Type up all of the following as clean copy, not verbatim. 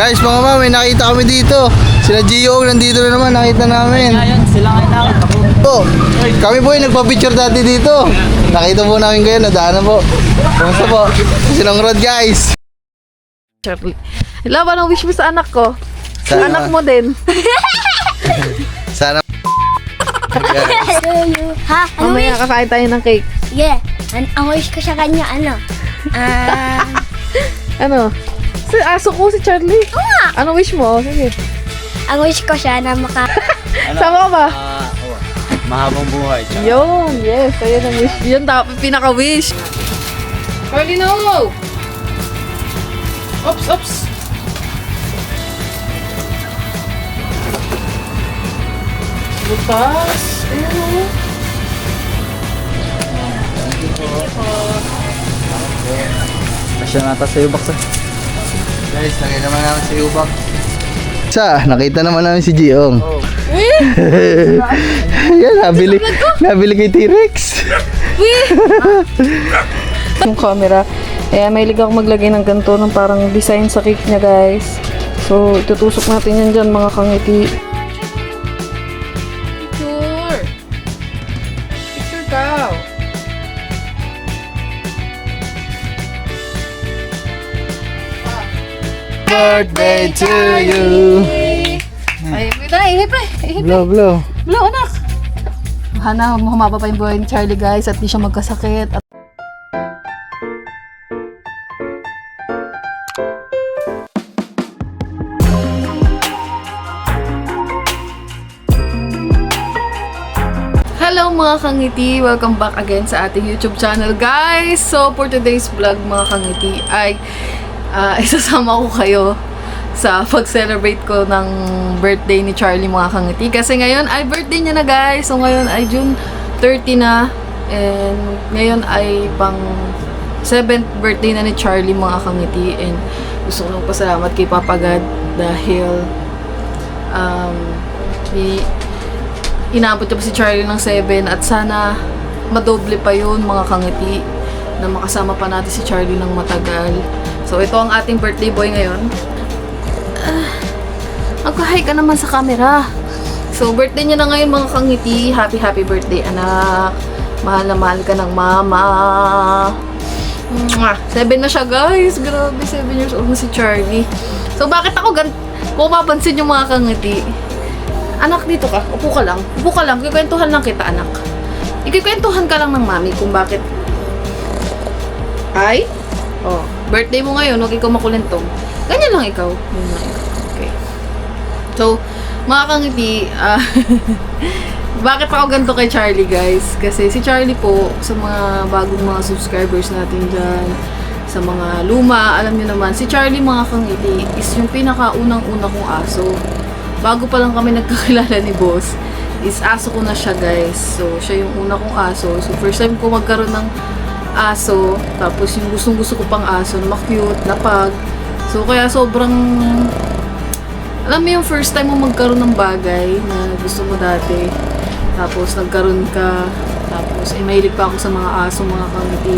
Guys, mga ma'am, may nakita kami dito. Sila Gio, nandito na naman, nakita namin. Ayun, sila ngayon nakita ko. Oh, kami po yung nagpa-picture dati dito. Nakita po namin kayo, nadaanan po. Kumusta po? Silong Road, guys. Charlie. Hello, anong wish mo sa anak ko? Sana- Anak mo din. Sana Ha? Ano Mamaya wish? kakain tayo ng cake. Yeah. Ang wish ko sa kanya, ano? Ano? Si aso ko, si Charlie. Anong wish mo? Sige. Ang wish ko siya na Sama ka ba? Mahabang buhay. Tsaka. Yun, yes. Ayun ang wish. Yun, pinaka-wish. Charlie, no! Oops, oops. Butas. Ayun. Asya nata sa'yo, baksa. guys, lagay naman namin si Ubak. Nakita naman namin si Giong. Yan, nabili kay T-Rex. Yung camera. Eh, may akong maglagay ng ganito ng parang design sa cake niya, guys. So, itutusok natin yan dyan, mga kangiti. Picture! Picture ka! Birthday to you. Ay, ihip pre! Ihip! Blow, blow. Blow, anak! Hana, humaba pa yung buhay ni Charlie, guys, at di siya magkasakit. Hello mga kangiti! Welcome back again sa ating YouTube channel, guys! So, for today's vlog mga kangiti ay isasama ko kayo sa pag-celebrate ko ng birthday ni Charlie mga kangiti. Kasi ngayon ay birthday niya na, guys! So, ngayon ay June 30 na. And ngayon ay pang 7th birthday na ni Charlie mga kangiti. And gusto ko lang pasalamat kay Papa God dahil inabot niya pa si Charlie ng 7 at sana madoble pa yun mga kangiti na makasama pa natin si Charlie ng matagal. So ito ang ating birthday boy ngayon. Magkahay ka naman sa camera. So birthday niya na ngayon mga kangiti. Happy happy birthday anak. Mahal na mahal ka ng mama. 7 na siya, guys. Grabe, 7 years old na si Charlie. So bakit ako kung mapansin yung mga kangiti, anak, dito ka. Upo ka lang. Upo ka lang. Kikwentuhan lang kita, anak. Ikikwentuhan ka lang ng mami kung bakit. Ay? Oh, birthday mo ngayon. Huwag ikaw makulentong. Ganyan lang ikaw. Ganyan lang ikaw. Okay. So, mga kangiti, bakit ako ganito kay Charlie, guys? Kasi si Charlie po, sa mga bagong mga subscribers natin dyan, sa mga luma, alam niyo naman, si Charlie, mga kangiti, is yung pinakaunang-una kong aso. Bago pa lang kami nagkakilala ni boss, is aso ko na siya, guys. So, siya yung una kong aso. So, first time ko magkaroon ng aso. Tapos, yung gustong-gusto ko pang aso na ma-cute, na pag. So, kaya sobrang, alam mo yung first time mo magkaroon ng bagay na gusto mo dati. Tapos, nagkaroon ka. Tapos, mahilig pa ako sa mga aso, mga kangiti.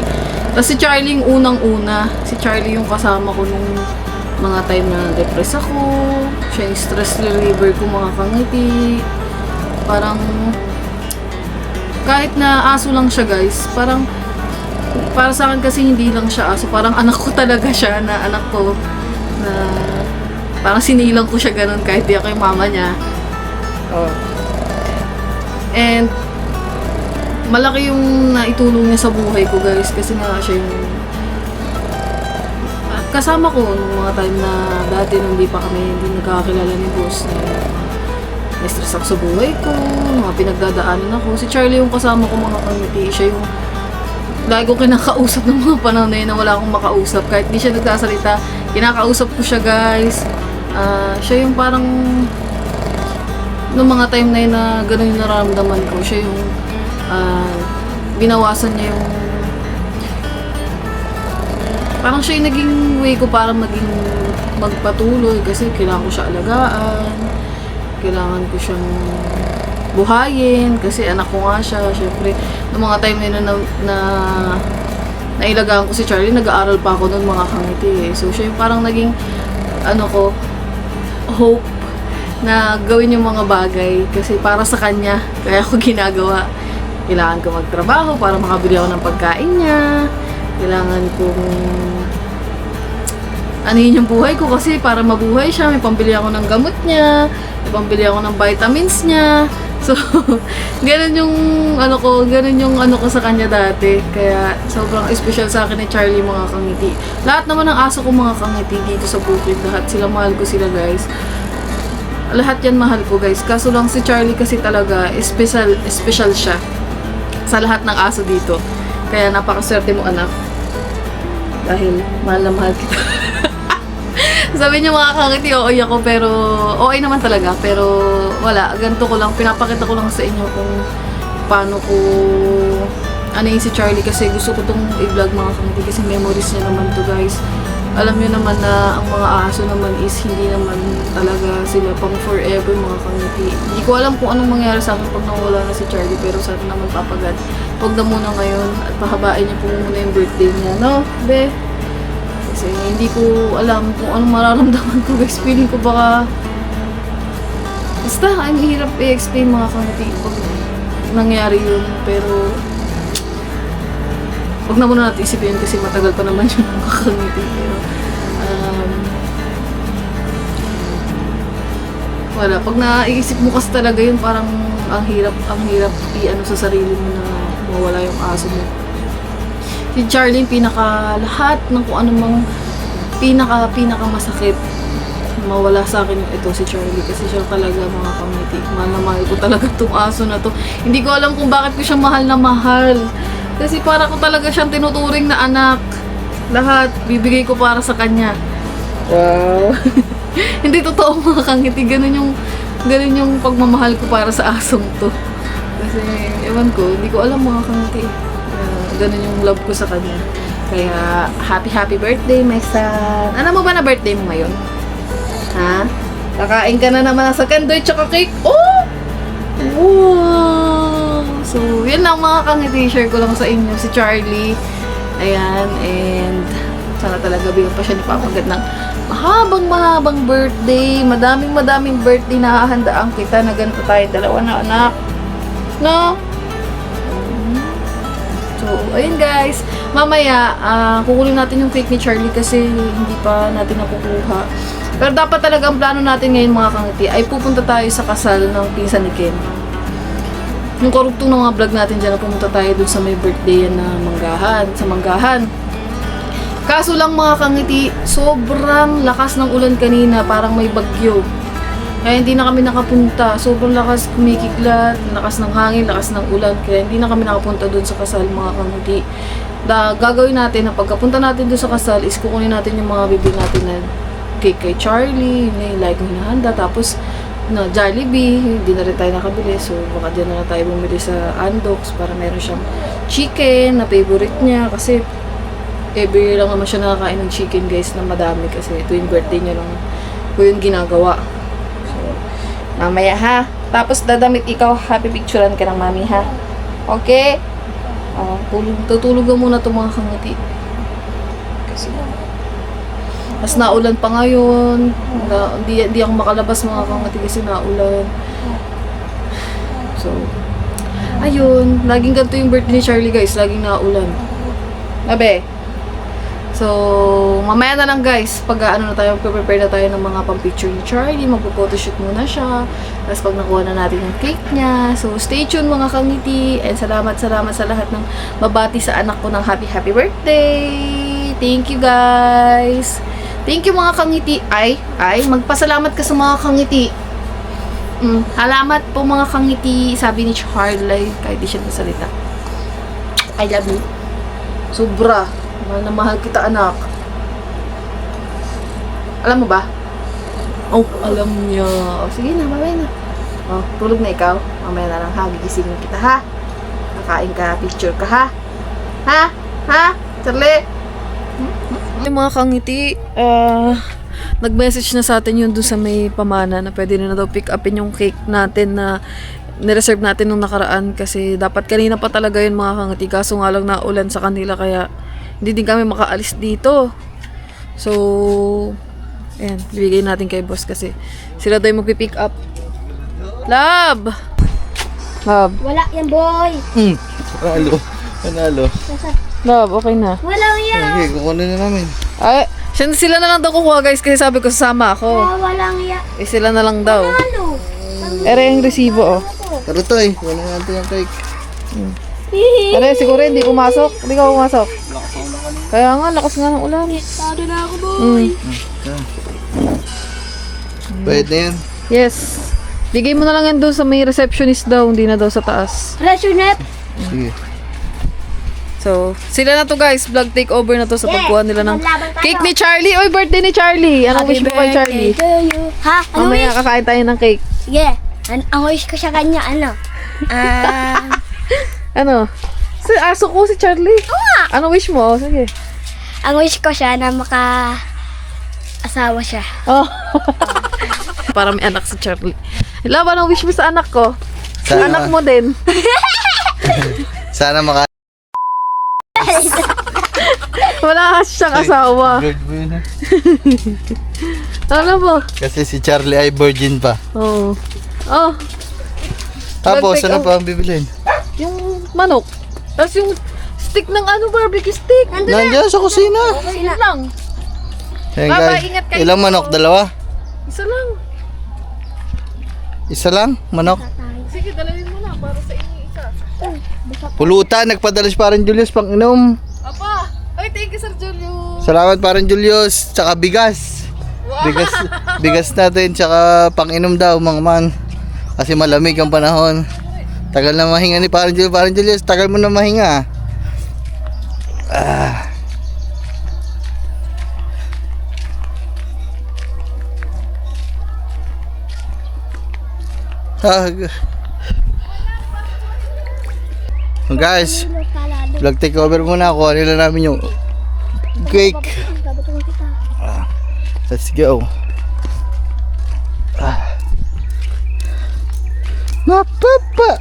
Tapos, si Charlie yung unang-una. Si Charlie yung kasama ko nung mga time na depress ako. Siya yung stress reliever ko, mga kangiti. Parang kahit na aso lang siya, guys, parang para sa akin kasi hindi lang siya aso, parang anak ko talaga siya, na anak ko, na parang sinilang ko siya ganun kahit di ako yung mama niya. Oh. And malaki yung naitulong niya sa buhay ko, guys, kasi nga siya yung kasama ko nung mga time na dati nung hindi nagkakakilala ni boss, na stress ako sa buhay ko, mga pinagdadaanan ako. Si Charlie yung kasama ko, mga kangiti. Siya yung lagi ko kinakausap ng mga panahon na yun na wala akong makausap. Kahit di siya nagsasalita, kinakausap ko siya, guys. Siya yung parang nung mga time na yun na gano'n yung nararamdaman ko, siya yung binawasan niya yung parang siya yung naging way ko para magpatuloy kasi kailangan ko siya alagaan, kailangan ko siyang buhayin kasi anak ko nga siya. Syempre, noong mga time na nailagaan ko si Charlie, nag-aaral pa ako noon, mga kangiti. So, siya yung parang naging ano ko, hope na gawin yung mga bagay kasi para sa kanya, kaya ako ginagawa. Kailangan ko magtrabaho para makabili ako ng pagkain niya. Kailangan kong anuhin yung buhay ko kasi para mabuhay siya, may pambili ako ng gamot niya, may pambili ako ng vitamins niya. So, ganun yung ano ko sa kanya dati. Kaya sobrang special sa akin ni Charlie, mga kangiti. Lahat naman ng aso ko mga kangiti dito sa bukid, lahat sila, mahal ko sila guys. Lahat yan mahal ko guys. Kaso lang si Charlie kasi talaga special siya sa lahat ng aso dito. Kaya napakaswerte mo anak. Dahil mahal na mahal kita. Sabi niyo mga kangiti, ooy ako, pero okay naman talaga. Pero wala, ganito ko lang, pinapakita ko lang sa inyo kung paano ko ano yung si Charlie kasi gusto ko itong i-vlog mga kangiti kasi memories niya naman to guys. Alam niyo naman na ang mga aso naman is hindi naman talaga sila pang forever mga kangiti. Hindi ko alam kung anong mangyari sa akin pag nawala na si Charlie, pero sana naman papagad. Huwag na muna ngayon at pahabain niyo po muna yung birthday niya, no? Be? Kasi hindi ko alam kung anong mararamdaman ko guys. Feeling ko baka basta ang hirap i-explain mga kangiti pag nangyari yun. Pero huwag na muna natin isipin yun kasi matagal pa naman yun mga kangiti. Pero wala, pag naiisip mo kasi talaga yun, parang ang hirap i-ano sa sarili mo na mawala yung aso mo. Si Charlie, lahat ng kung anumang pinaka masakit mawala sa akin ito si Charlie kasi siya talaga mga kangiti. Mahal na mahal ko talaga itong aso na to. Hindi ko alam kung bakit ko siya mahal na mahal. Kasi para ko talaga siyang tinuturing na anak. Lahat, bibigay ko para sa kanya. Wow. Hindi totoo mga kangiti. Ganun yung pagmamahal ko para sa asong to. Kasi, ewan ko, hindi ko alam mga kangiti. Ganun yung love ko sa kanya. Kaya, happy birthday, my son. Ano mo ba na birthday mo ngayon? Ha? Kakain ka na naman sa kandoy tsaka cake. Oh! Wow! So, yun lang mga kangiti. Share ko lang sa inyo si Charlie. Ayan, and sana talaga bigyan pa siya ni Papagat ng mahabang birthday. Madaming birthday na hahandaan kita na ganito tayo dalawa na anak. No? So, ayun guys. Mamaya, kukunin natin yung cake ni Charlie kasi hindi pa natin nakukuha. Pero dapat talaga ang plano natin ngayon mga kangiti ay pupunta tayo sa kasal ng pinsan ni Ken. Yung karugtong ng mga vlog natin dyan na pumunta tayo dun sa may birthday na manggahan. Kaso lang mga kangiti, sobrang lakas ng ulan kanina, parang may bagyo. Kaya hindi na kami nakapunta. Sobrang lakas, kumikiglat, lakas ng hangin, lakas ng ulan. Kaya hindi na kami nakapunta dun sa kasal mga kangiti. Gagawin natin na pagkapunta natin dun sa kasal is kukunin natin yung mga bibili natin na cake kay Charlie, yun na yung like ko hinahanda. Tapos na Jollibee, hindi na rin tayo nakabili. So baka dyan na tayo bumili sa Andox para meron siyang chicken na favorite niya. Kasi every year lang naman siya nakakain ng chicken guys na madami kasi ito yung birthday niya lang ko yung ginagawa. So, mamaya ha. Tapos dadamit ikaw, happy picturean ka ng mami ha. Okay? Tutulog ka muna itong mga kangiti. Kasi mas naulan pa ngayon. Hindi ako makalabas mga kangiti kasi naulan. So, ayun. Laging ganito yung birthday ni Charlie guys. Laging naulan. Abe. So, mamaya na lang guys, pag prepare na tayo ng mga pang-picture ni Charlie, magpo-photoshoot muna siya. Tapos pag nakuha na natin yung cake niya. So, stay tuned mga kangiti. And salamat sa lahat ng mabati sa anak ko ng happy birthday. Thank you guys. Thank you mga kangiti. Ay, magpasalamat ka sa mga kangiti. Salamat po mga kangiti, sabi ni Charlie, kahit di siya nasalita. I love you. Sobra. Mahal na mahal kita, anak. Alam mo ba? Oh, alam niya. Oh, sige na, mamaya na. Oh, tulog na ikaw. Mamaya na lang ha, gigisingin kita ha. Kakain ka, picture ka ha. Ha? Charlie? Mga kangiti, nag-message na sa atin yun dun sa may pamana na pwede na daw pick upin yung cake natin na nireserve natin nung nakaraan kasi dapat kanina pa talaga yun mga kangiti, kaso nga lang naulan sa kanila kaya hindi din kami makaalis dito. So Ayan, bibigay natin kay boss kasi sila daw yung magpipick up. Love! Love. Wala yan, boy. Panalo. Love, okay na. Wala yan. Okay, kukunin na namin. Ay, sila na lang daw kukuha guys kasi sabi ko sasama ako. Walang yan. Eh sila na lang daw. Ano? Ere yung resibo oh. Pero to eh, wala natin yung cake. Ere, siguro hindi pumasok. Hindi ka pumasok. Kaya nga, lakas nga ng ulan. Tado na ako, boy. Pwede na yan. Yes. Bigay mo na lang yan doon sa may receptionist daw, hindi na daw sa taas. Rationep. Sige. So, sila na to guys. Vlog takeover na to sa pagkuha nila ng Maglaban tayo. cake ni Charlie. Oy, birthday ni Charlie. Anong wish mo kay Charlie? to you. Ha? Ano Mamaya wish? kakain tayo ng cake. Yeah. Ang wish ko sa kanya, ano? Ano? Si aso ko si Charlie. Anong wish mo? Sige. Ang wish ko siya na asawa siya. Oh. Para may anak si Charlie. Love, anong wish mo sa anak ko? Sa Sana- anak mo din. Sana maka... Wala kasi siyang asawa. Good mo yun, ha? Ano mo? Kasi si Charlie ay virgin pa. Oo. Oh. Tapos, Take ano off. pa ang bibilin? Yung manok. Tapos yung stick ng ano, barbecue stick. Nandiyan sa kusina. Yun lang. Ayan Baba, guys. ingat kayo. Ilang manok? Dalawa? Isa lang. Isa lang? Manok? Sige, dalawin mo na para sa inyo isa. Pulutan, nagpadala si parang Julius pang inom. Apa! Ay, thank you, Sir Julio. Salamat parang Julius, tsaka bigas. Bigas natin, tsaka pang inom daw mga man. Kasi malamig ang panahon. Tagal na mahinga ni parang Julius. Parang Julius, tagal mo na mahinga. Ah. So guys, vlog takeover muna ako. Nila namin yung cake. Let's go. Mapapa,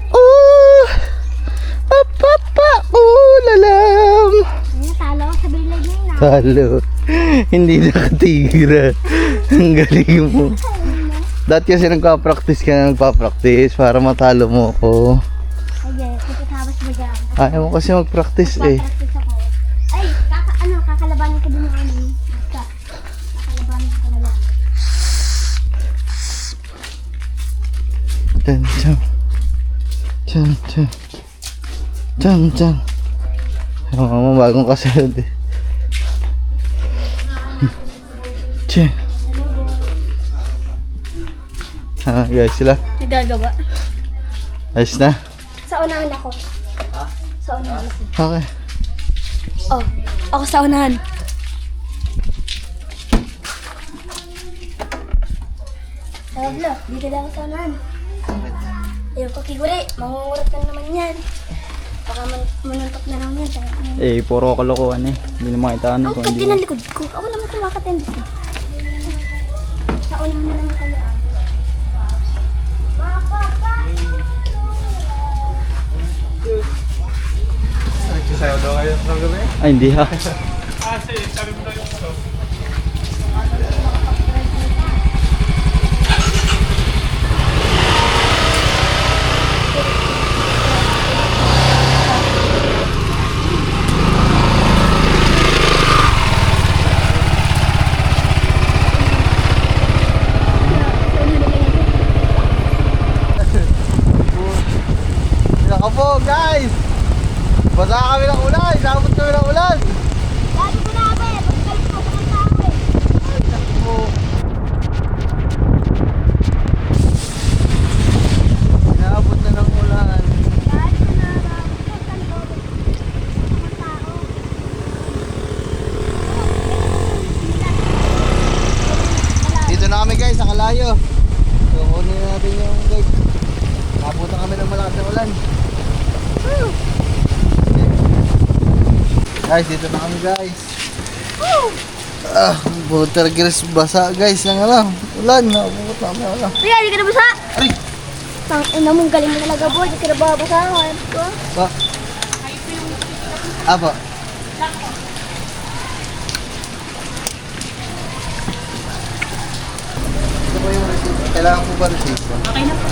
mapapa, lalam. Talo ako sa bilay na. Talo. Hindi nakatira. Ang galing mo. Dati kasi nagpa-practice ka na nagpa-practice para matalo mo ako. Sige, tapos mag-aaral. Ayaw mo kasi mag-practice eh. Practice ako. Ay, kakalabanin ko din yung ano. Kakalabanin ko na lang. Chan, chan. Chan, chan. Chan, chan. Ang mama bagong kasunod eh. Chan. Ah, guys, sila. Nagagawa. Ayos na. Sa unahan ako. Sa unahan ako. Okay. Oh, ako sa unahan. Pablo, dito lang ako sa unahan. Ayaw ko kiguri, mangungurat ka naman yan. Baka manuntok na lang yan. Eh, puro kalokohan eh. Hindi na makita ano Ang kung kati hindi. ng likod ko. Ako naman kumakatend ko. Sa unahan na lang kayo. Ay, hindi ha. Naka po guys. Basa kami ng ulan. Sabot kami ng ulan. Lagi ko na abe, pagkalit ko sa tao eh. Inaabot na ng ulan. Lagi ko na abe, pagkalit ko sa tao. Dito na kami guys, sa Kalayo. So, kunin na natin yung cake. Nabutan kami ng malakas na ulan. Woo! Guys, dito na kami guys. Butter gris basa guys ng ano, ulan. Nabukot na kami ulan. Kuya, di ka na basa? Ay! Tang ina mong galing mo talaga boy, di ka na babasahan. Ba? Apa? kailangan po ba receipt? Okay na po.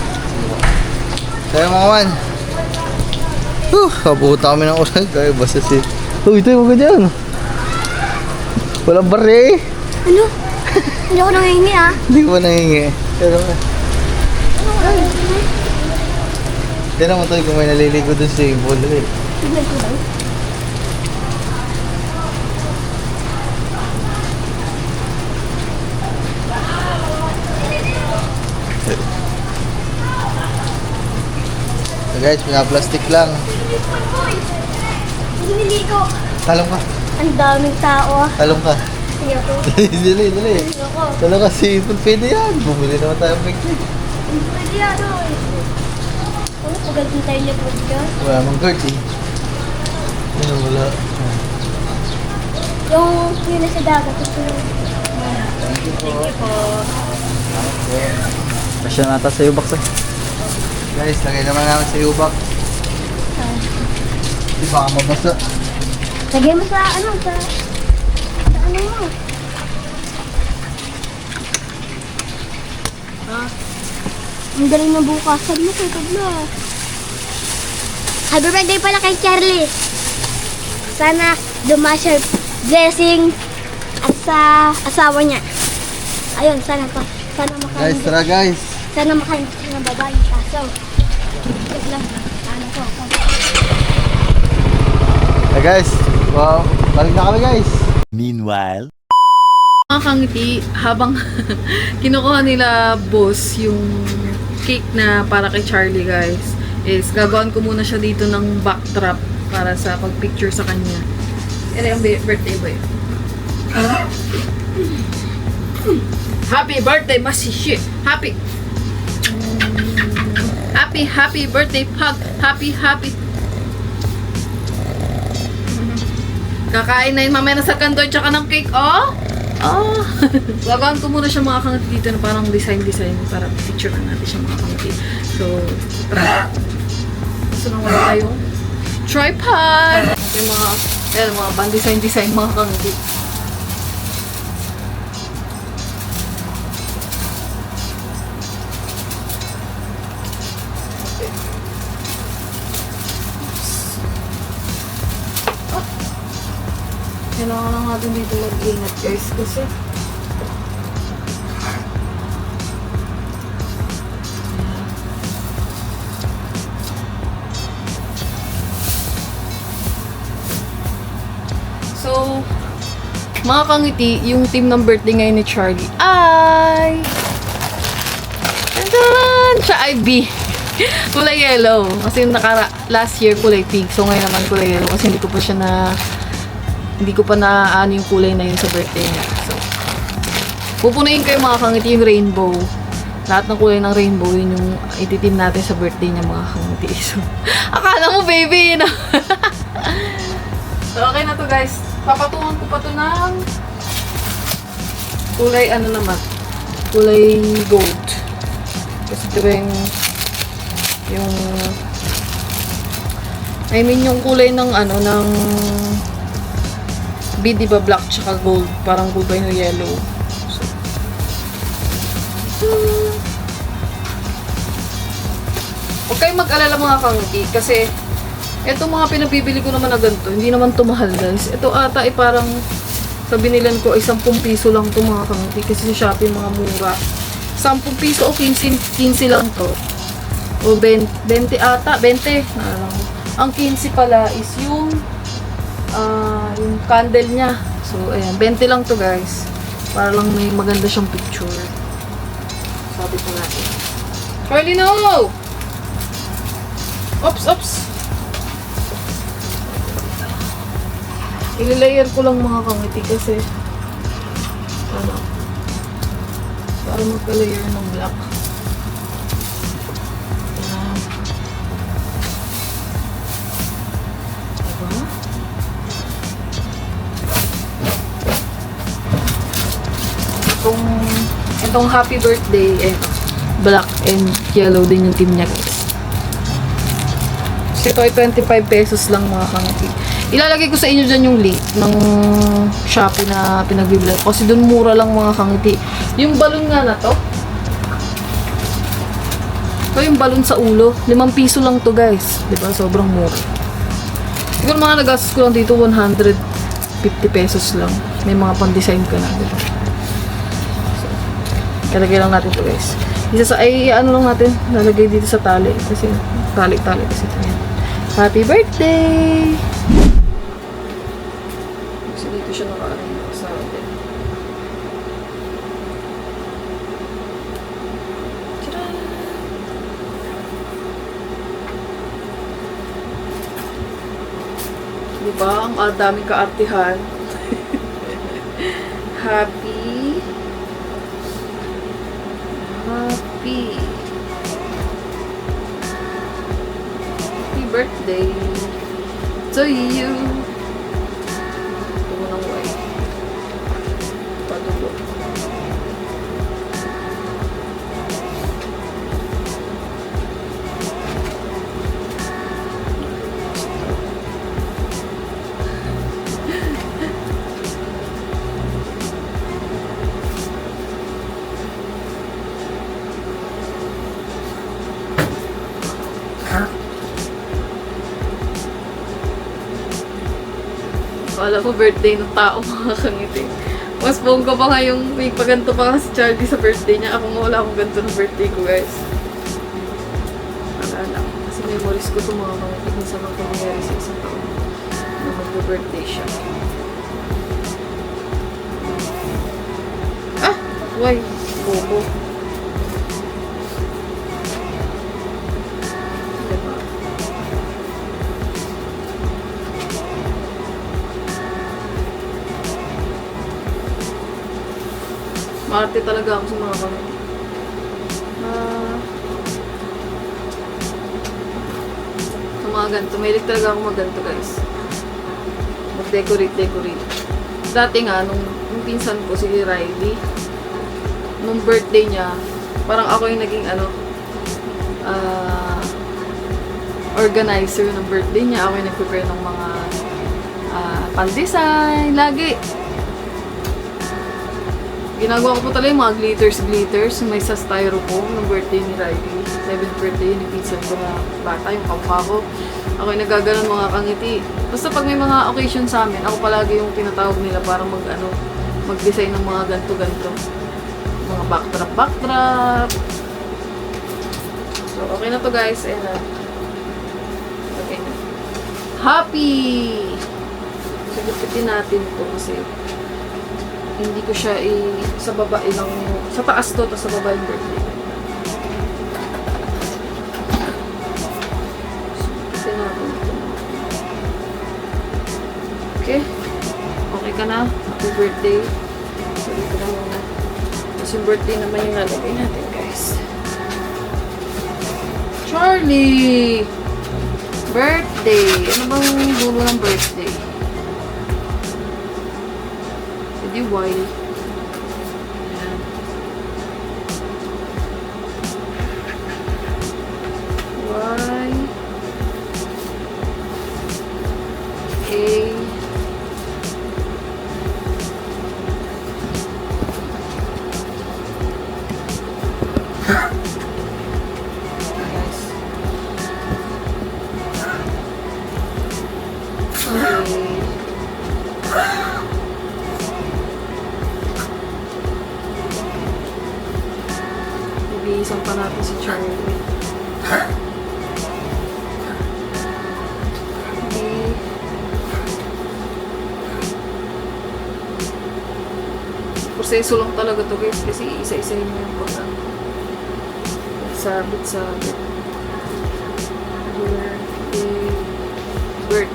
Kaya mga man. Kaputa kami ng ulan. Kaya basta si... Ito yung mga dyan. Walang bari eh. Ano? Hindi ako nangihingi ah. Hindi ko ba nangingi? Pero... Kaya naman tayo kung may naliligo dun sa ibon. Tignan ko daw. So guys, pinaplastic lang. Hindi ko. Talong ka. Ang daming tao ah. Talong ka. Hindi ako. Dali, dali. Hindi ako. Talong ka si ibon. Pwede yan. Bumili naman tayo ng picnic. Pwede ano eh. Ano, pagagin tayo niya ka? Wala mang guard eh. Ano, wala. Yung nasa dagat. Ito yung... Thank you po. Kasya nata sa iyo, Baksa. Guys, lagay naman namin sa ubak. Di baka mabasa. Lagay mo sa ano, sa ano mo. Ang galing ng bukasan mo kay Pablo. Happy birthday pala kay Charlie. Sana dumasya blessing at sa asawa niya. Ayun, sana pa. Sana Guys, makain. tara guys. Sana makain ng babae. Kaso, wait lang. Ano to? Hey guys, wow, balik na kami guys. Meanwhile, Mga kangiti, habang kinukuha nila boss yung cake na para kay Charlie guys, is gagawin ko muna siya dito ng backdrop para sa pag-picture sa kanya. Yan yung birthday boy. Happy birthday, Masishi! Happy! Happy birthday, Pug! Happy! Kakain na yun mamaya na sa kanto tsaka ng cake, oh! Oh! Gagawin ko muna siya mga kangiti dito na parang design para picture natin siya mga kangiti. So, tara. So, nang wala tayong tripod! Yung mga pan-design mga kangiti. Kailangan lang natin dito mag-ingat guys kasi so mga kangiti, yung team ng birthday ngayon ni Charlie ay tadaan! Siya ay B. Kulay yellow. Kasi last year kulay pink. So ngayon naman kulay yellow kasi hindi ko pa na ano yung kulay na yun sa birthday niya. So, pupunuin kayo mga kangiti yung rainbow. Lahat ng kulay ng rainbow, yun yung ititim natin sa birthday niya mga kangiti. So, akala mo baby, yun. So, okay na to guys. Papatungan ko pa to ng kulay ano naman. Kulay gold. Kasi ito yung I mean yung kulay ng ano, ng B, di ba black tsaka gold? Parang gold ba yung yellow? So, huwag kayong mag-alala mga kangiti kasi itong mga pinabibili ko naman na ganito, hindi naman ito mahal guys. Ito ata ay parang sa binilan ko ay 10 piso lang ito mga kangiti kasi sa Shopee mga mura. 10 piso o 15 lang to. O 20 ata, 20. Ang 15 pala is yung candle niya. So, ayan. 20 lang to guys. Para lang may maganda siyang picture. Sabi ko natin. Charlie, no! Oops! Ililayer ko lang mga kangiti kasi ano, para magka-layer ng black. Ayan. Diba? Itong happy birthday, black and yellow din yung team niya guys. So, ito ay 25 pesos lang mga kangiti. Ilalagay ko sa inyo dyan yung link ng Shopee na pinag-vlog. Kasi dun mura lang mga kangiti. Yung balon nga na to, Ito yung balon sa ulo. 5 piso lang to guys. Diba? Sobrang mura. Siguro mga nagastos ko lang dito 150 pesos lang. May mga pang-design ka na. Diba? So, kalagay lang natin to guys. Ano lang natin, lalagay dito sa tali. Kasi tali-tali kasi ito yan. Happy birthday! Kasi dito siya naka-arrange sa atin. Diba? Ang daming kaartihan. Happy birthday to you. Ito mo ng white. Padugo. Alam ko birthday ng tao mga kangiti. Mas bongga pa nga yung may paganto pa nga si Charlie sa birthday niya. Ako nga wala akong ganito ng birthday ko guys. Wala lang. Kasi memories ko itong mga kangiti kung saan ang pangyayari sa isang taon na mag-birthday siya. Ah! Why? Bobo. Diba? Maarte talaga ako sa mga kamay. Sa mga ganito. Mahilig talaga ako mag-ganito guys. Mag-decorate. Dati nga, nung pinsan ko si Riley, nung birthday niya, parang ako yung naging organizer ng birthday niya. Ako yung nag-prepare ng mga pan-design. Lagi. Ginagawa ko po talaga yung mga glitters. May sa styrofoam ng birthday ni Riley. 7th birthday ni pinsan ko na bata, yung kampa ko. Ako yung nagaganon mga kangiti. Basta pag may mga occasion sa amin, ako palagi yung tinatawag nila para mag-design ng mga ganto-ganto. Mga backdrop. So, okay na to guys. Ayan na. Okay na. Happy! So, gupitin natin ito kasi hindi ko siya sa baba ilang, sa taas to, tapos sa baba yung birthday. So, natin ito. Okay? Okay ka na? Happy birthday. So, dito na muna. Tapos yung birthday naman yung lalagay natin, guys. Charlie! Birthday! Ano bang dulo ng birthday? Di Y. Ayan. Y. A. Guys. Okay. Ibihisan pa natin si Charlie. Proseso lang talaga to guys kasi isa-isahin mo yung pag sabit-sabit. Bird.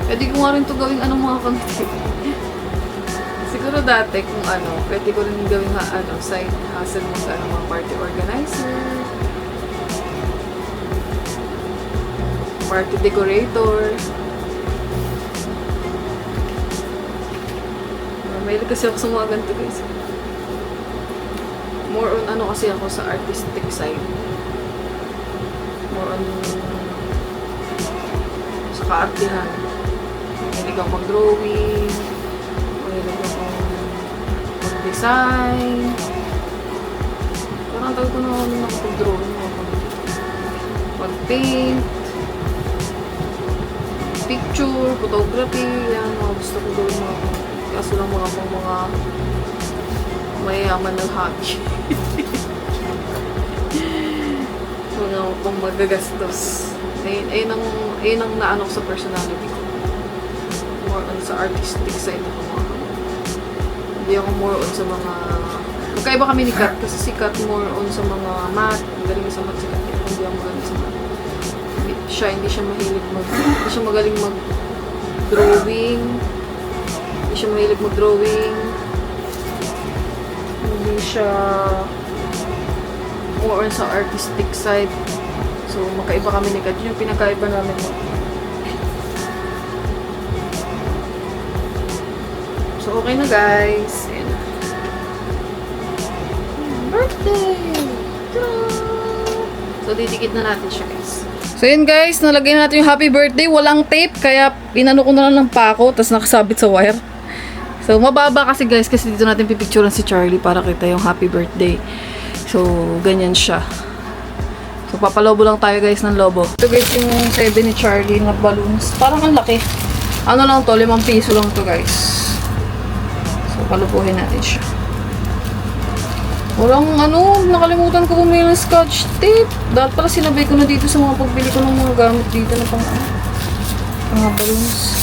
Pwede ko nga rin ito gawing mga kamiti. Siguro dati kung pwede ko rin gawing side hustle mo sa mga party organizer, party decorator. Mahilig kasi ako sa mga ganito guys. more on ano kasi ako sa artistic side. More on sa kaartihan. Mahilig ako mag-drawing, mahilig ako mag-design. Parang tagal ko na ako nakapag-drawing ako. Mag-paint, picture, photography, yan, mga gusto ko gawin mga kaso lang mga mayayaman ng hobby. Mga pang magagastos. Ayun ang naano ko sa personality ko. More on sa artistic side ako mga. Hindi ako more on sa mga... Magkaiba kami ni Kat kasi si Kat more on sa mga math. Magaling sa math si Kat. Hindi ako magaling sa math. Hindi siya magaling mag-drawing. Hindi siya mahilig mag-drawing. Hindi siya more on sa artistic side. So, magkaiba kami ni Kat. Yun yung pinagkaiba namin. So, okay na guys. Ayan na. Birthday! Ta-da! So, didikit na natin siya guys. So, yun guys. Nalagay na natin yung happy birthday. Walang tape. Kaya, inano ko na lang ng pako. Tapos, nakasabit sa wire. So, mababa kasi guys. Kasi dito natin pipicturean si Charlie para kita yung happy birthday. So, ganyan siya. So, papalobo lang tayo guys ng lobo. Ito guys yung 7 ni Charlie na balloons. Parang ang laki. Ano lang to? 5 piso lang to guys. So, palubuhin natin siya. Walang nakalimutan ko bumili ng scotch tape. Dahil pala sinabay ko na dito sa mga pagbili ko ng mga gamit dito na pang mga balloons.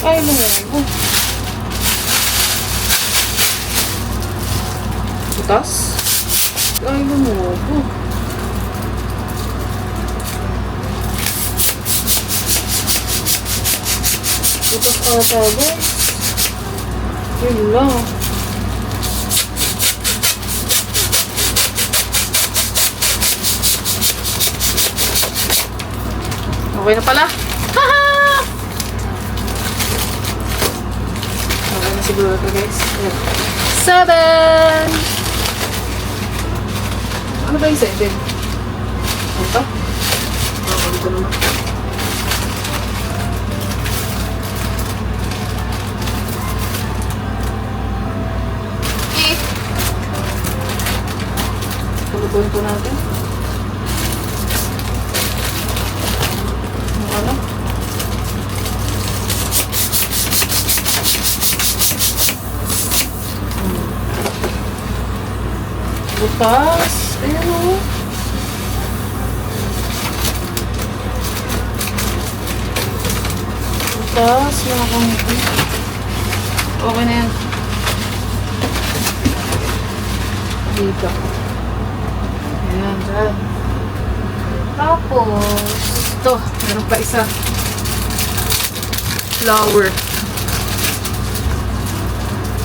Ay, lumubo. Butas? Ay, lumubo. Butas para tayo. Yun lang. Okay na pala. Siguro ito guys. 7! Ano ba yung 7? Ano ba? Dito naman. Pulubuhin po natin. Ano? Butas. Ayan o. Butas. Nakakangiti. Okay na yan. Dito. Ayan. Dyan. Tapos, ito. Meron pa isa. Flower.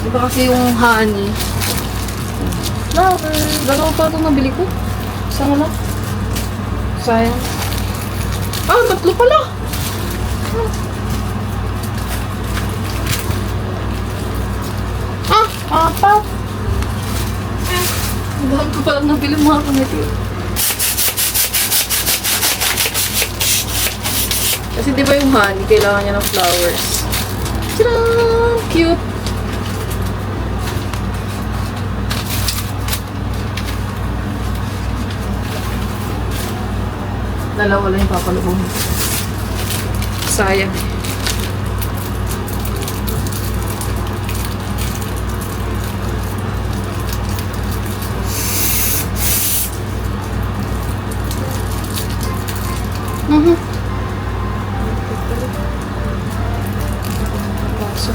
Diba kasi yung honey? Flower. Dalawa pa itong nabili ko. Isa na lang. Sayang. Ah, 3 pala. Ah, 4. Ang dami ko palang nabili mga kamiti. Kasi di ba yung honey, kailangan niya ng flowers. Tadaan! Cute! Dalawa lang yung papalubong. Sayang. Baso.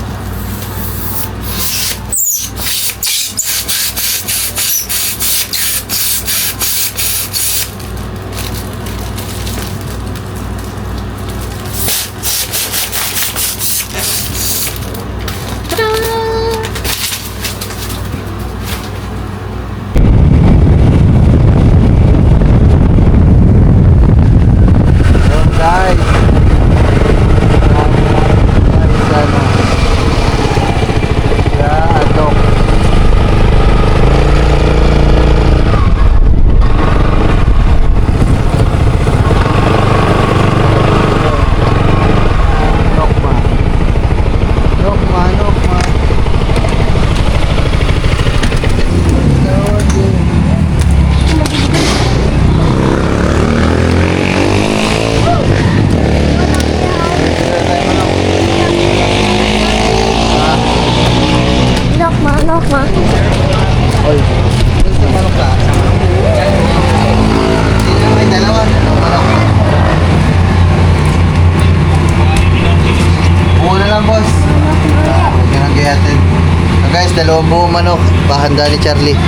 Dalawang buong manok, pahanda ni Charlie. 790.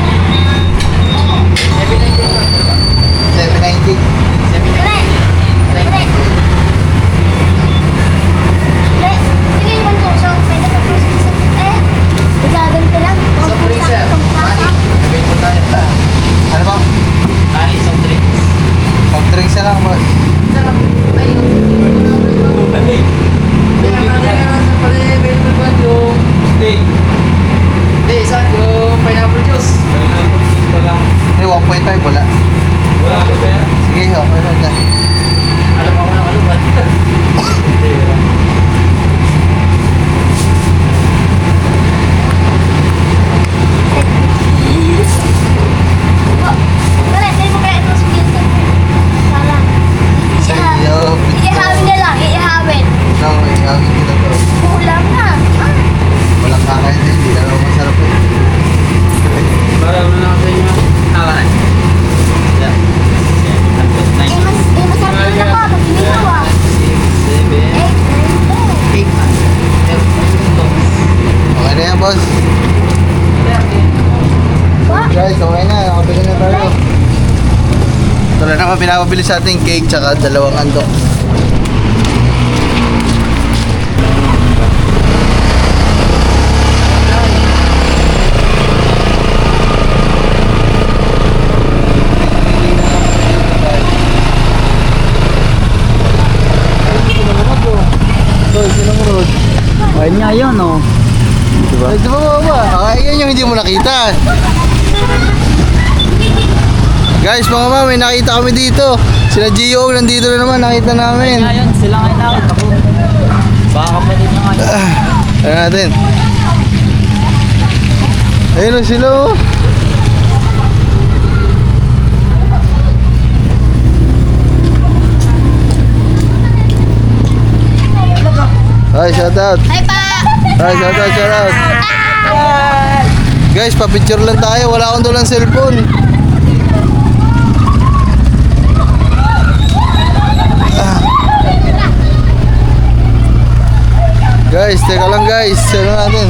Ano ba? Soft drinks na lang, boss. Eh, 1.5 wala. Sige, okay lang na. No, ihawin kita to. Walang kakain din, hindi na naman masarap eh. Okay na yan, boss. Guys, okay na. Nakabili na tayo. Ito na naman pinapabili sa ating cake tsaka dalawang andok. Ayun nga yun, oh. Diba? Ay, di ba? Yan yung hindi mo nakita. Guys, mga ma'am, may nakita kami dito. Sila Gio, nandito na naman, nakita namin. Ayun, sila nga yung nakita ko. Baka kapatid na nga yun. Ano natin? Ayun na sila, oh. Hi, shout out. Hi pa! Hi, shout out, shout out. Guys, pa-picture lang tayo. Wala akong doon ng cellphone. Guys, teka lang guys. Ano natin?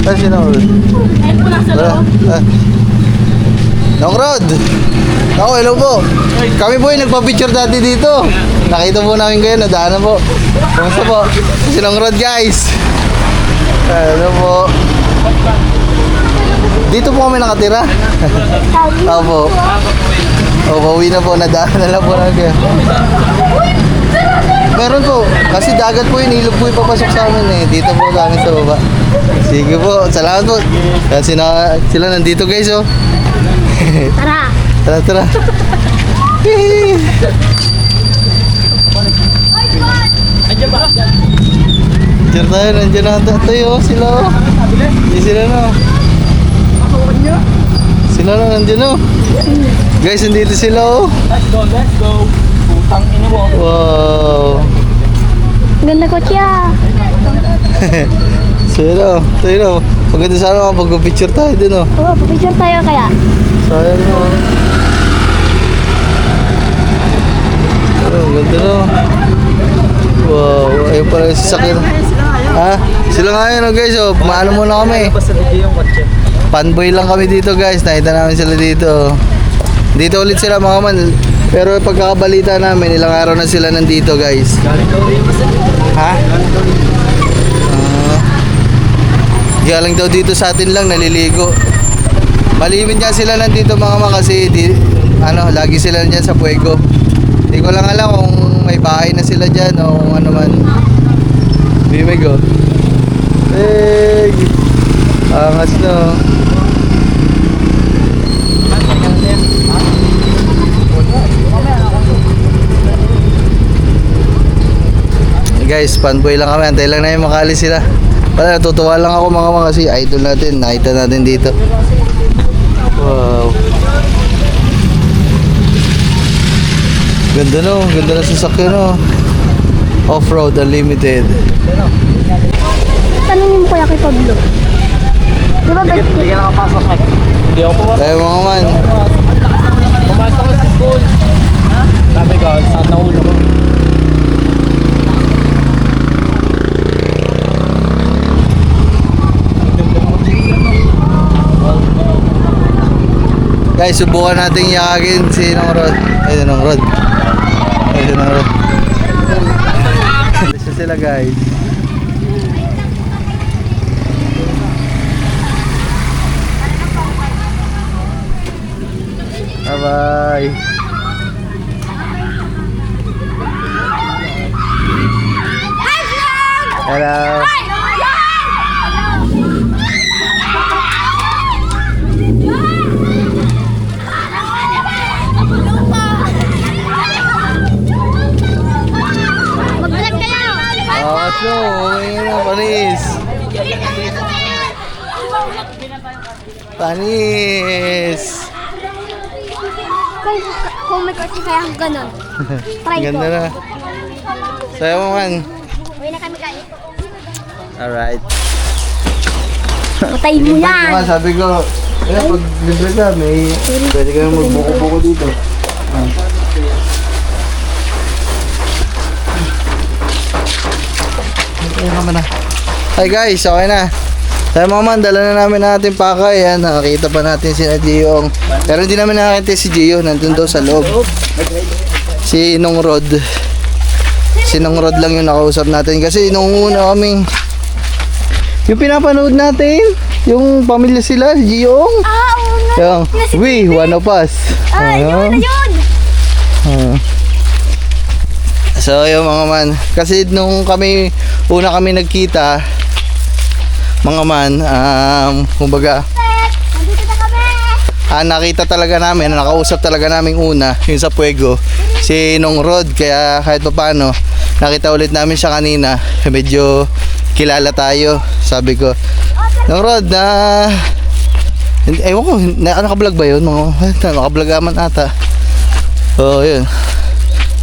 Saan si Nong Rod? Nong Rod! Ako, hello po. Kami po yung nagpa-picture dati dito. Nakita po namin kayo, nadaanan po. Kamusta po? Si Nong Rod guys. Hello po. Dito po kami nakatira. Opo. O, pauwi na po. Nadaanan na lang po namin kayo. Meron po. Kasi dagat po yun. Ilog po yung papasok sa amin eh. Dito po kami sa baba. Sige po. Salamat po. Kasi sila nandito guys oh. Tara! Tara, tara. Diyan tayo, nandiyan na tayo. Sila oh. Hindi sila na. Sila na, nandiyan oh. Guys, nandito sila oh. Let's go. Putang ina mo. Wow. Ganda ko siya. Sino? Sino? Maganda sana kapag-picture tayo din oh. Oo, picture tayo kaya. Sayang mo. Oh, ganda no. Wow, ayun pala yung sasakyan. Ha? Sila nga yun oh guys oh. Maano muna kami. Basta dito yung kotse. Fanboy lang kami dito guys. Nakita namin sila dito. Dito ulit sila mga man. Pero pagkakabalita namin, ilang araw na sila nandito guys. Galing daw rin basta dito. Ha? Galing daw dito sa atin lang, naliligo. Malimit nga sila nandito mga man kasi lagi sila dyan sa Puego. Hindi ko lang alam kung may bahay na sila dyan o kung ano man. Bimig oh. Hey! Angas no. Guys, fanboy lang kami. Antay lang na yung makalis sila. Wala, natutuwa lang ako mga kasi idol natin. Nakita natin dito. Wow. Ganda no. Ganda na sasakyan no. Off-road unlimited. Tanungin mo pala kay Pablo. Di ba ba? Hindi ka nakapasok eh. Hindi ako pumasok. Tayo mga man. Pumasok ko sa school. Ha? Sabi ko, saan nahulog ko? Guys, subukan natin yakagin si Nong Rod. Ay, Nong Rod. Ay, Nong Rod. Isa sila guys. Bye-bye. Hello. Mag-vlog kayo! So, panis. Panis. Kung may kotse kaya akong ganun. Try ko. Ganda na. Sayo mo man. Uwi na kami kayo. Alright. Patay mo yan! Sabi ko, pag libre ka, pwede ka magbuko-buko dito. Okay naman na. Hi guys, okay na. Tayo mga man, dala na namin natin pakay. Yan, nakakita pa natin si Gio. Pero hindi namin nakakita si Gio. Nandun daw sa loob. Si Nong Rod. Si Nong Rod lang yung nakausap natin. Kasi nung una kaming yung pinapanood natin, yung pamilya sila, si Gio. Ah, oo nga! Yung, we, one of us. Ah, yun na yun! So yung mga man, kasi nung una kami nagkita, mga man, kumbaga, Nandito na kami! nakita talaga namin, nakausap talaga namin una, yung sa Puego, si Nong Rod, kaya kahit pa paano, nakita ulit namin siya kanina, medyo kilala tayo, sabi ko, Nong Rod, ewan ko, naka-vlog ba yun? Naka-vlog naman ata. Oo, yun.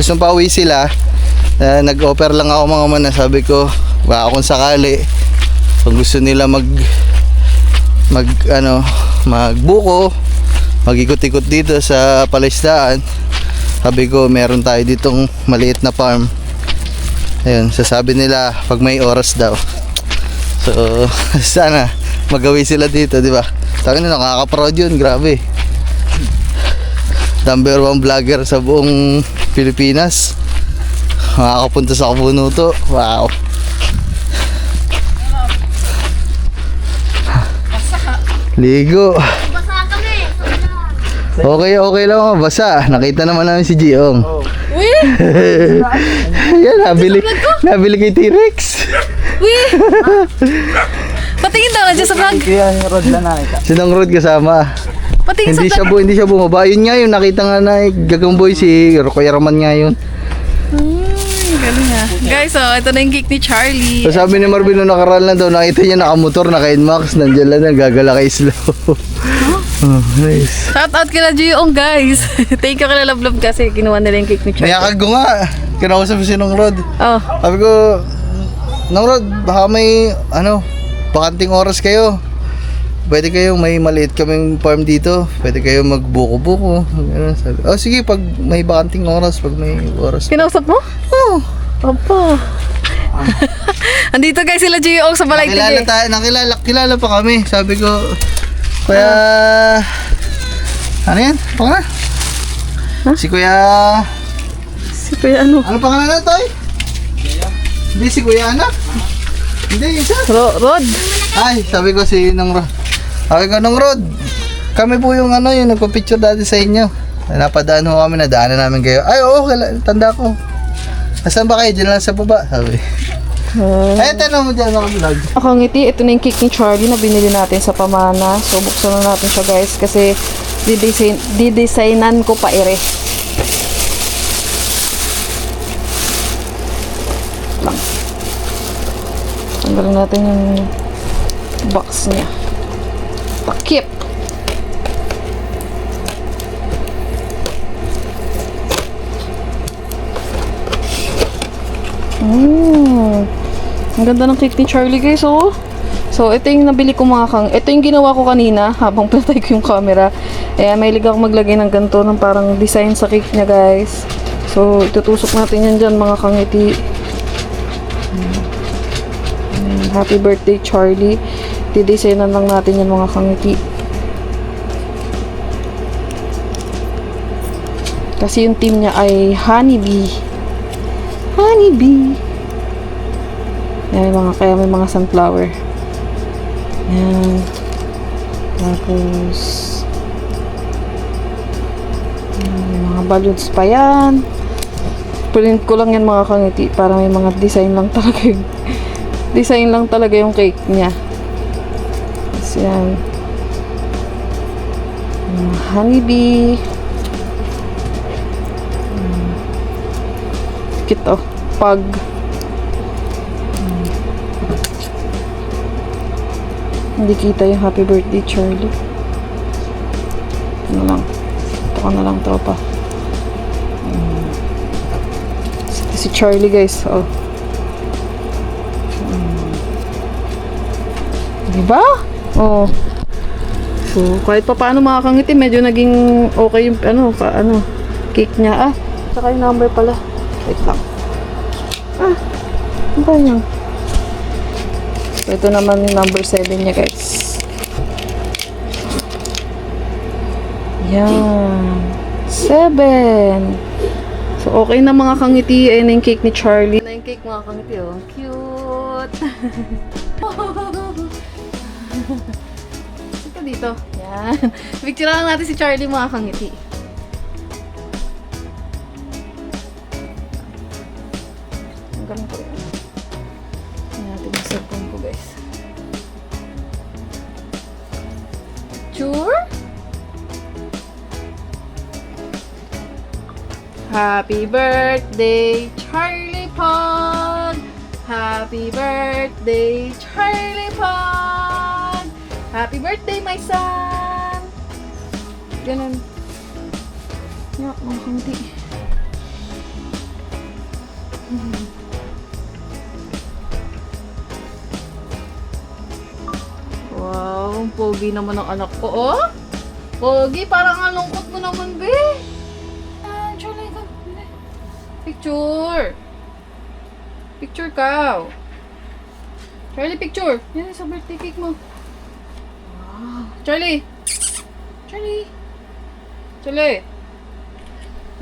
Tapos nung pauwi sila, nag-offer lang ako mga man, sabi ko, baka kung sakali, kung gusto nila magbuko, mag-ikot-ikot dito sa palaisdaan, sabi ko, meron tayo ditong maliit na farm. Ayun, sasabi nila pag may oras daw. So, sana magawi sila dito, di ba? Sabi nila, nakaka-proud yun, grabe. Number 1 vlogger sa buong Pilipinas. Makakapunta sa Kabunuto. Wow. Ligo. Basa kami! Okay lang ako, basa. Nakita naman namin si Giong. Uy! Yan, nabili kay T-Rex. Uy! Patingin daw na sa vlog. Yan, Rod lang nakita. Sinong Rod kasama. Patingin sa vlog. Hindi siya bumaba. Yun nga yun, nakita nga na gagang boy si Kuya Raman nga yun. Galing ha. Guys, ito na yung cake ni Charlie. So sabi ni Marvin nung nakaraan lang daw, nakita niya nakamotor, naka-Nmax, nandiyan lang na, gagala kay Slow. Oh, nice. Shout out kila Gioong guys. Thank you kila Love Love kasi kinuha nila yung cake ni Charlie. Niyakag ko nga, kinausap si Nong Rod. Oh. Sabi ko, Nong Rod, baka may, bakanting oras kayo. Pwede kayong may maliit kaming farm dito. Pwede kayong magbuko-buko. Ganun, sabi. Oh, sige, pag may bakanting oras, pag may oras. Kinausap mo? Oh, Opo. Andito guys sila Gioong sa Balay nakilala pa kami. Sabi ko, Kuya, ano yan? Pangalan? Huh? Si Kuya, Si Kuya ano? ano pangalan na Toy? Hindi si Kuya Anak. Hindi, isa. Rod. Ay, sabi ko si Nong Rod. Sabi ko, Nong Rod, kami po yung yung nagpa-picture dati sa inyo. Napadaan ho kami, nadaanan namin kayo. Ay, oo, tanda ko. Nasaan ba kayo? Diyan lang sa baba, sabi. Ay, tanong mo dyan, vlog. Ako ngiti, ito na yung cake ni Charlie na binili natin sa Pamana. So, buksan na natin siya guys kasi didesignan ko pa ere. Lang. Tanggalin natin yung box niya. Takip. Ang ganda ng cake ni Charlie guys, oh. So, ito yung nabili ko mga kang. Ito yung ginawa ko kanina habang pinatay ko yung camera. Eh, mahilig ako maglagay ng ganito ng parang design sa cake niya guys. So, itutusok natin yan dyan mga kangiti. Happy birthday Charlie. Didesignan lang natin yan mga kangiti. Kasi yung team niya ay Honeybee. Honeybee. Yan, kaya may mga sunflower. Yan. Tapos, may mga balloons pa yan. Print ko lang yan mga kangiti para may mga design lang talaga yung design lang talaga yung cake niya. Tapos yan. Honeybee. Kito. Pug. Hindi kita yung happy birthday, Charlie. Ano lang. Ito ka na lang, tropa. Si Charlie, guys. Oh. Diba? Oh. So, kahit pa paano mga kangiti, medyo naging okay yung, cake niya. Saka yung number pala. Wait lang. Ano ba yun? So, ito naman yung number 7 niya, guys. Yan. 7. So, okay na mga kangiti. Ayan na yung cake ni Charlie. Na yung cake mga kangiti, oh. Cute! Ito dito. Yan. Picture lang natin si Charlie mga kangiti. Ang galing ko yun. Tingnan natin yung cellphone ko, guys. Sure? Happy birthday, Charlie Pond! Happy birthday, Charlie Pond! Happy birthday, my son! Ganun. Yak, mga kunti. Wow, ang pogi naman ng anak ko, oh! Pogi, parang ang lungkot mo naman, be! Picture! Picture ka! Charlie, picture! Yan sa birthday cake mo. Wow! Charlie! Charlie! Charlie!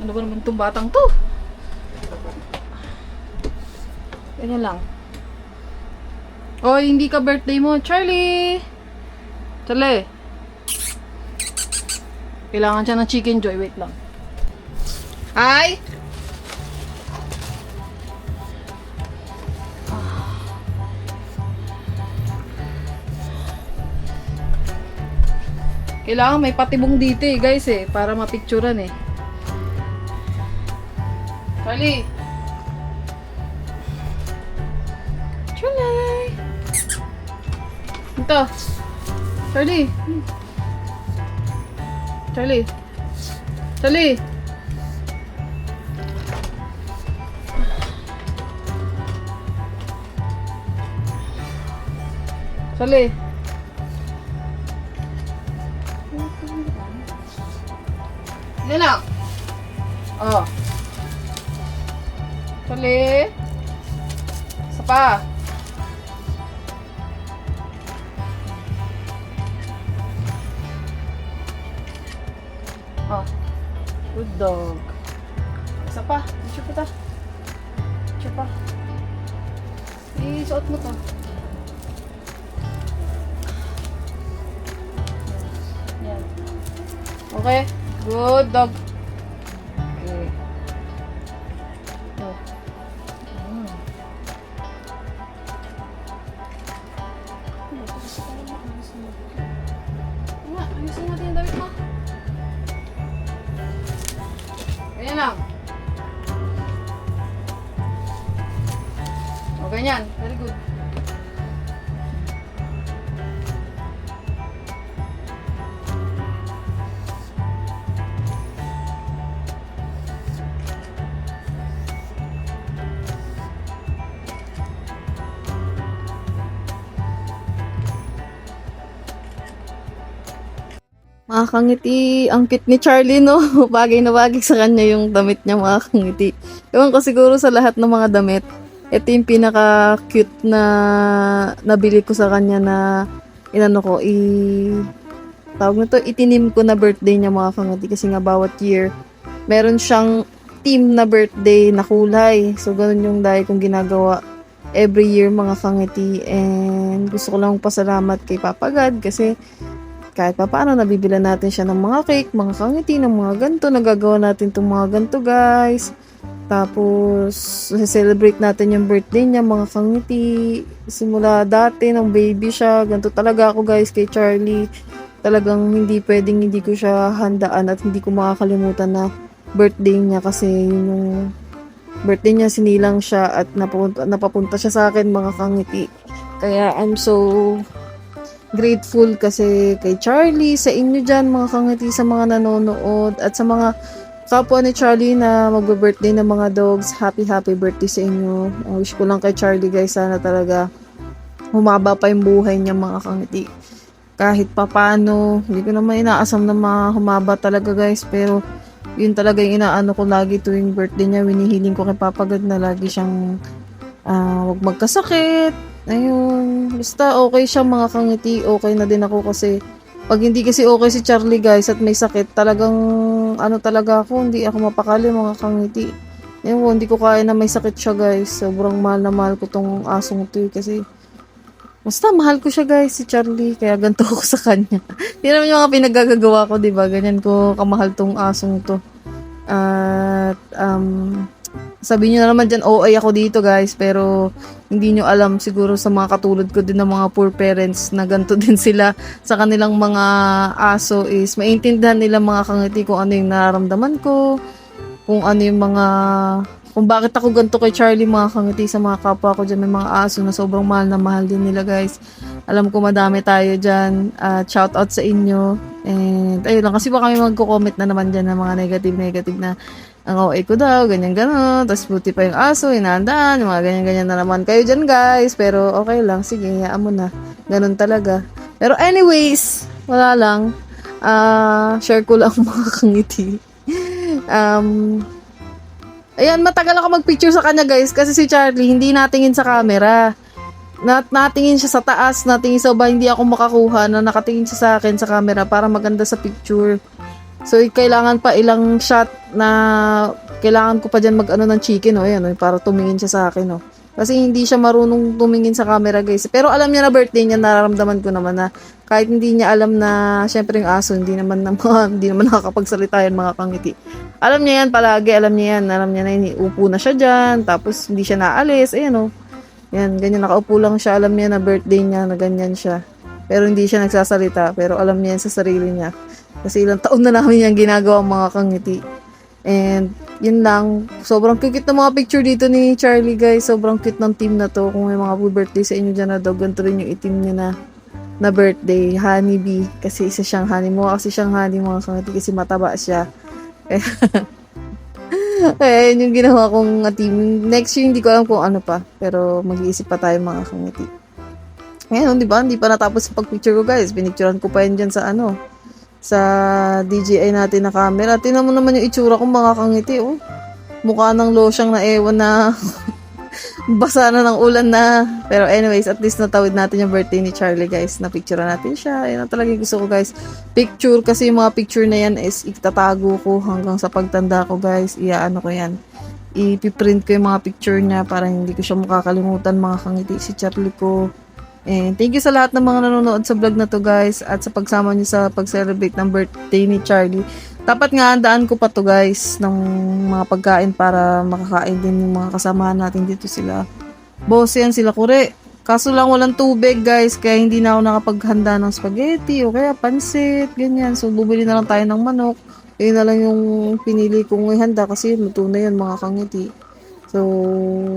Ano ba naman itong batang to? Ganyan lang. Oy, hindi ka birthday mo. Charlie! Charlie! Kailangan siya ng chicken joy. Wait lang. Hi! Kailangan may patibong dito eh, guys eh, para mapicturean eh. Charlie! Charlie! Ito! Charlie! Charlie! Charlie! Charlie! Yan lang. Oh. Charlie. Isa pa. Oh. Good dog. Isa pa. Picture pa ta. Picture pa. Isuot mo to. Yan. Okay. Good dog. Okay. Oh. Ayusin natin yung damit mo. Ganyan lang. O, ganyan. Very good. Mga kangiti, ang cute ni Charlie, no? Bagay na bagay sa kanya yung damit niya, mga kangiti. Ewan ko siguro sa lahat ng mga damit, ito yung pinaka-cute na nabili ko sa kanya na tawag na to, itinim ko na birthday niya, mga kangiti. Kasi nga bawat year, meron siyang team na birthday na kulay. So, ganun yung dahil kong ginagawa every year mga kangiti. And gusto ko lang pasalamat kay Papa God kasi kahit pa paano nabibilan natin siya ng mga cake, mga kangiti, ng mga ganito. Nagagawa natin itong mga ganito guys. Tapos, celebrate natin yung birthday niya, mga kangiti. Simula dati, nung baby siya. Ganito talaga ako guys kay Charlie. Talagang hindi pwedeng hindi ko siya handaan at hindi ko makakalimutan na birthday niya kasi yung birthday niya sinilang siya at napapunta siya sa akin mga kangiti. Kaya I'm so grateful kasi kay Charlie, sa inyo dyan mga kangiti, sa mga nanonood at sa mga kapwa ni Charlie na magbe-birthday ng mga dogs. Happy birthday sa inyo. Ang wish ko lang kay Charlie guys, sana talaga humaba pa yung buhay niya mga kangiti. Kahit papano, hindi ko naman inaasam na humaba talaga guys, pero yun talaga yung inaano ko lagi tuwing birthday niya. Winihiling ko kay Papa God na lagi siyang wag magkasakit. Ayun. Basta okay siya mga kangiti. Okay na din ako kasi pag hindi kasi okay si Charlie guys at may sakit, talagang ano talaga ako, hindi ako mapakali mga kangiti. Ayun, hindi ko kaya na may sakit siya guys. Sobrang mahal na mahal ko tong asong to kasi basta mahal ko siya guys, si Charlie. Kaya ganito ako sa kanya. Hindi naman yung mga pinagagagawa ko, diba? Ganyan ko kamahal tong asong to. At, sabi nyo na naman dyan, OA ako dito guys. Pero, hindi nyo alam siguro sa mga katulad ko din ng mga poor parents na ganito din sila sa kanilang mga aso is maintindihan nila mga kangiti kung ano yung nararamdaman ko. Kung ano yung mga kung bakit ako ganito kay Charlie mga kangiti sa mga kapwa ko dyan. May mga aso na sobrang mahal na mahal din nila guys. Alam ko madami tayo dyan. Shout out sa inyo. And ayun lang, kasi baka may magko-comment na naman dyan ng mga negative na ang OA ko daw, ganyan gano'n. Tapos buti pa yung aso, inaandaan, yung mga ganyan na naman kayo dyan guys. Pero okay lang, sige, hayaan mo na. Ganun talaga. Pero anyways, wala lang. Share ko lang mga kangiti. Ayan, matagal ako magpicture sa kanya guys kasi si Charlie hindi natingin sa camera. Natingin siya sa taas, natingin sa baba, hindi ako makakuha na nakatingin siya sa akin sa camera para maganda sa picture. So, kailangan pa ilang shot na kailangan ko pa dyan mag-ano ng chicken, ayan, para tumingin siya sa akin, Kasi hindi siya marunong tumingin sa camera guys. Pero alam niya na birthday niya, nararamdaman ko naman na kahit hindi niya alam na syempre yung aso, hindi naman nakakapagsalita yan mga kangiti. Alam niya yan palagi, alam niya na upo na siya dyan, tapos hindi siya naalis, ayan yan, ganyan, nakaupo lang siya, alam niya na birthday niya, na ganyan siya. Pero hindi siya nagsasalita, pero alam niya yan sa sarili niya. Kasi ilang taon na namin yan ginagawa mga kangiti. And yun lang, sobrang cute ng mga picture dito ni Charlie guys, sobrang cute ng team na to. Kung may mga birthday sa inyo dyan na dog, ganito rin yung itim niya na birthday, honeybee, kasi isa siyang honey mo, kasi siyang honey mga kangiti kasi mataba siya. Kaya yun yung ginawa kong team. Next year hindi ko alam kung ano pa, pero mag-iisip pa tayo mga kangiti. Ngayon, di ba? Hindi pa natapos yung pag-picture ko guys, pinicturean ko pa yun dyan sa DJI natin na camera. Tingnan mo naman yung itsura kong mga kangiti, mukha ng losyang na ewan na basa na ng ulan na. Pero anyways, at least natawid natin yung birthday ni Charlie guys. Napicturean natin siya. Yan ang talaga gusto ko guys. Picture, kasi yung mga picture na yan is itatago ko hanggang sa pagtanda ko guys. Iaano ko yan. Ipiprint ko yung mga picture niya para hindi ko siya makakalimutan mga kangiti si Charlie ko. And thank you sa lahat ng mga nanonood sa vlog na to guys at sa pagsama niyo sa pag-celebrate ng birthday ni Charlie. Dapat nga handaan ko pa to guys ng mga pagkain para makakain din yung mga kasamahan natin dito sila. Boss yan, sila Kure. Kaso lang walang tubig guys kaya hindi na ako nakapaghanda ng spaghetti o kaya pansit, ganyan. So bubili na lang tayo ng manok. Yun na lang yung pinili kong ihanda kasi luto na yun mga kangiti. So,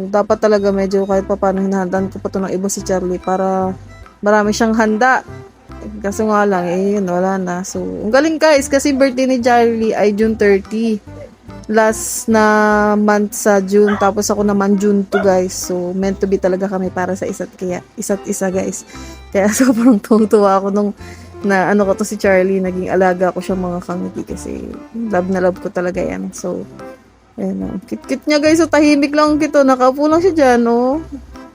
dapat talaga medyo kahit pa paano hinahandaan ko pa ito ng iba si Charlie para marami siyang handa. Kasi nga lang, yun, wala na. So, ang galing guys, kasi birthday ni Charlie ay June 30. Last na month sa June, tapos ako naman June 2 guys. So, meant to be talaga kami para sa isa't isa guys. Kaya sobrang tuwa ako nung na ano ko to si Charlie, naging alaga ko siya mga kangiti kasi love na love ko talaga yan. So, ayun, kit-kit niya guys, so tahimik lang kito, nakaupo lang siya dyan,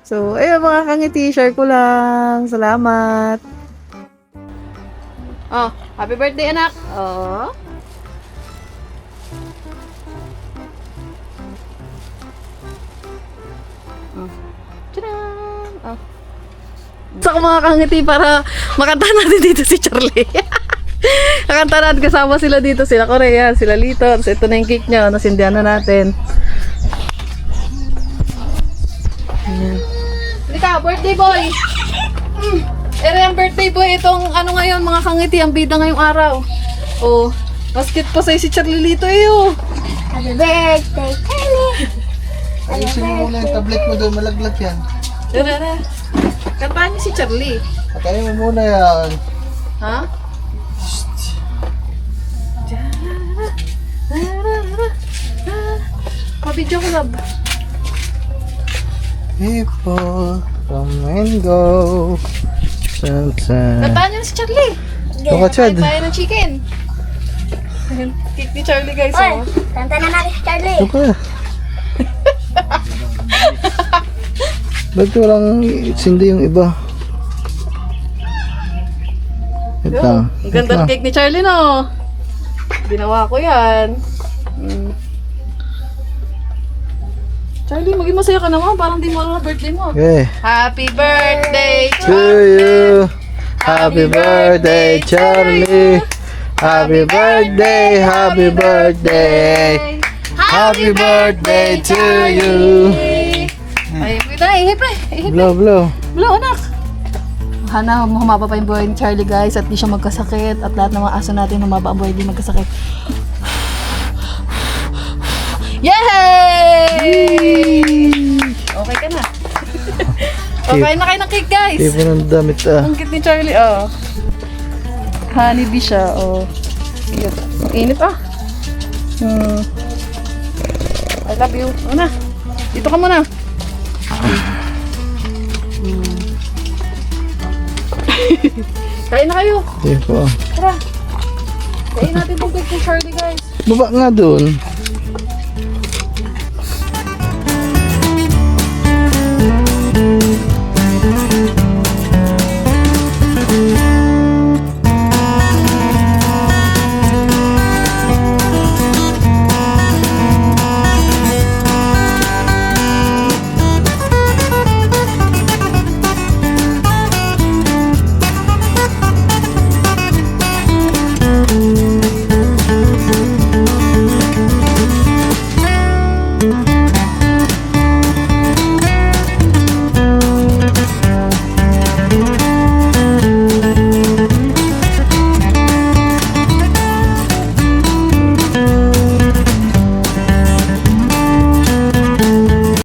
So, ayun mga kangiti, share ko lang. Salamat. Happy birthday anak. Oh. Tadaan! Oh. Sa mga kangiti para makanta natin dito si Charlie. Nakanta natin kasama sila dito, sila Korea, sila Lito. Tapos ito na yung cake niya, nasindihan na natin. Ayan. Halika, birthday boy! Ere ang birthday boy, itong ano ngayon mga kangiti, ang bida ngayong araw. Oh, basket pa sa'yo si Charlie Lito eh oh. Happy birthday, Charlie! Ayusin mo muna yung tablet mo doon, malaglag yan. Tara. Kantahan niyo si Charlie. Patayin mo muna yan. Ha? Pabidyo ko lab. People come and go. Kantahan niyo si Charlie. Baka Chad. Kain tayo ng chicken. Ayan, cake ni Charlie guys. Oy, Oh. kanta na natin si Charlie. Ito ka. Ba't walang sindi yung iba? Ito Yo, lang. ang ganda ng cake ni Charlie no. Ginawa ko yan. Charlie, maging masaya ka naman. Parang di mo alam na birthday mo. Okay. Happy birthday To you. Happy birthday, Charlie. Happy birthday, happy birthday. Happy birthday to you. Ay, wait na, ihip eh. Ihip Blow, blow. Blow, anak. Hana, humaba pa yung buhay ni Charlie guys at di siya magkasakit at lahat ng mga aso natin humaba ang buhay di magkasakit. Yay! Okay ka na. Okay na kayo ng cake guys. Tipo ng damit Ang cute ni Charlie, oh. Honeybee siya, oh. Cute. Ang init ah. I love you. Ano na? Dito ka muna. Kain na kayo. Tipo. Tara. Kain natin itong cake ni Charlie, guys. Baba nga doon.